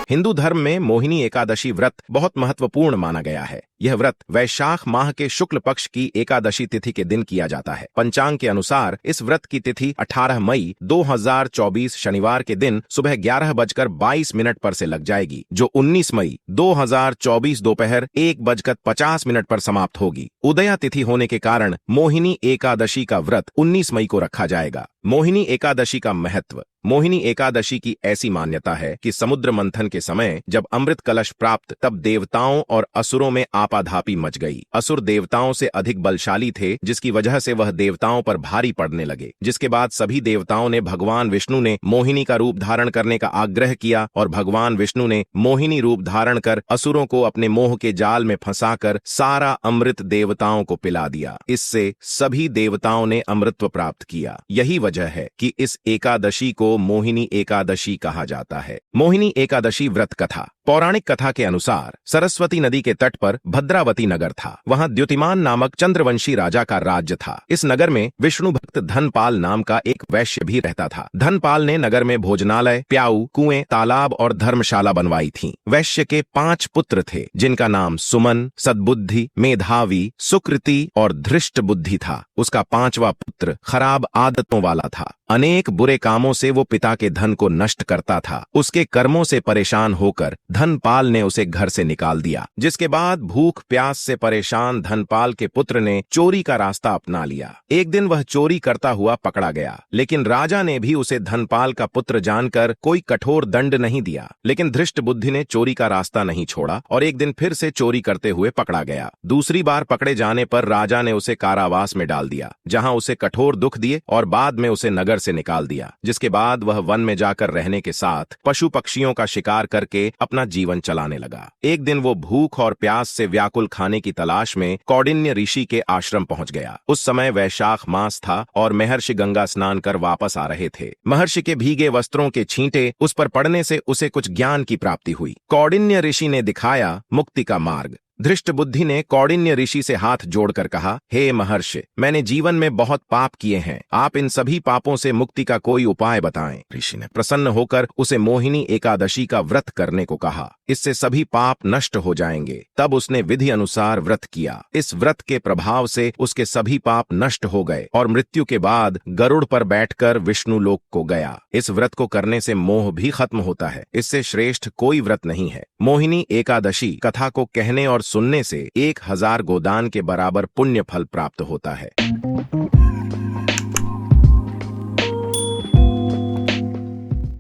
हिंदू धर्म में मोहिनी एकादशी व्रत बहुत महत्वपूर्ण माना गया है। यह व्रत वैशाख माह के शुक्ल पक्ष की एकादशी तिथि के दिन किया जाता है। पंचांग के अनुसार इस व्रत की तिथि 18 मई 2024 शनिवार के दिन सुबह 11:22 पर से लग जाएगी, जो 19 मई 2024 दोपहर 1:50 पर समाप्त होगी। उदया तिथि होने के कारण मोहिनी एकादशी का व्रत 19 मई को रखा जाएगा। मोहिनी एकादशी का महत्व। मोहिनी एकादशी की ऐसी मान्यता है कि समुद्र मंथन के समय जब अमृत कलश प्राप्त, तब देवताओं और असुरों में आपाधापी मच गई। असुर देवताओं से अधिक बलशाली थे, जिसकी वजह से वह देवताओं पर भारी पड़ने लगे। जिसके बाद सभी देवताओं ने भगवान विष्णु ने मोहिनी का रूप धारण करने का आग्रह किया और भगवान विष्णु ने मोहिनी रूप धारण कर असुरों को अपने मोह के जाल में फंसाकर सारा अमृत देवताओं को पिला दिया। इससे सभी देवताओं ने अमृतत्व प्राप्त किया। यही वजह है कि इस एकादशी को मोहिनी एकादशी कहा जाता है। मोहिनी एकादशी व्रत कथा। पौराणिक कथा के अनुसार सरस्वती नदी के तट पर भद्रावती नगर था। वहां द्युतिमान नामक चंद्रवंशी राजा का राज्य था। इस नगर में विष्णु भक्त धनपाल नाम का एक वैश्य भी रहता था। धनपाल ने नगर में भोजनालय, प्याऊ, कुएं, तालाब और धर्मशाला बनवाई थी। वैश्य के 5 पुत्र थे, जिनका नाम सुमन, सद्बुद्धि, मेधावी, सुकृति और धृष्ट बुद्धि था। उसका 5वां पुत्र खराब आदतों वाला था। अनेक बुरे कामों से वो पिता के धन को नष्ट करता था। उसके कर्मों से परेशान होकर धनपाल ने उसे घर से निकाल दिया। जिसके बाद भूख प्यास से परेशान धनपाल के पुत्र ने चोरी का रास्ता अपना लिया। एक दिन वह चोरी करता हुआ पकड़ा गया, लेकिन राजा ने भी उसे धनपाल का पुत्र जानकर कोई कठोर दंड नहीं दिया। लेकिन धृष्ट बुद्धि ने चोरी का रास्ता नहीं छोड़ा और एक दिन फिर से चोरी करते हुए पकड़ा गया। दूसरी बार पकड़े जाने पर राजा ने उसे कारावास में डाल दिया, जहां उसे कठोर दुख दिए और बाद में उसे नगर से निकाल दिया। जिसके बाद वह वन में जाकर रहने के साथ पशु पक्षियों का शिकार करके अपना जीवन चलाने लगा। एक दिन वो भूख और प्यास से व्याकुल खाने की तलाश में कौंडिन्य ऋषि के आश्रम पहुंच गया। उस समय वैशाख मास था और महर्षि गंगा स्नान कर वापस आ रहे थे। महर्षि के भीगे वस्त्रों के छींटे उस पर पड़ने से उसे कुछ ज्ञान की प्राप्ति हुई। कौंडिन्य ऋषि ने दिखाया मुक्ति का मार्ग। धृष्ट बुद्धि ने कौंडिन्य ऋषि से हाथ जोड़कर कहा, हे महर्षि, मैंने जीवन में बहुत पाप किए हैं। आप इन सभी पापों से मुक्ति का कोई उपाय बताएं। ऋषि ने प्रसन्न होकर उसे मोहिनी एकादशी का व्रत करने को कहा। इससे सभी पाप नष्ट हो जाएंगे। तब उसने विधि अनुसार व्रत किया। इस व्रत के प्रभाव से उसके सभी पाप नष्ट हो गए और मृत्यु के बाद गरुड़ पर बैठकर विष्णु लोक को गया। इस व्रत को करने से मोह भी खत्म होता है। इससे श्रेष्ठ कोई व्रत नहीं है। मोहिनी एकादशी कथा को कहने और सुनने से 1000 गोदान के बराबर पुण्य फल प्राप्त होता है।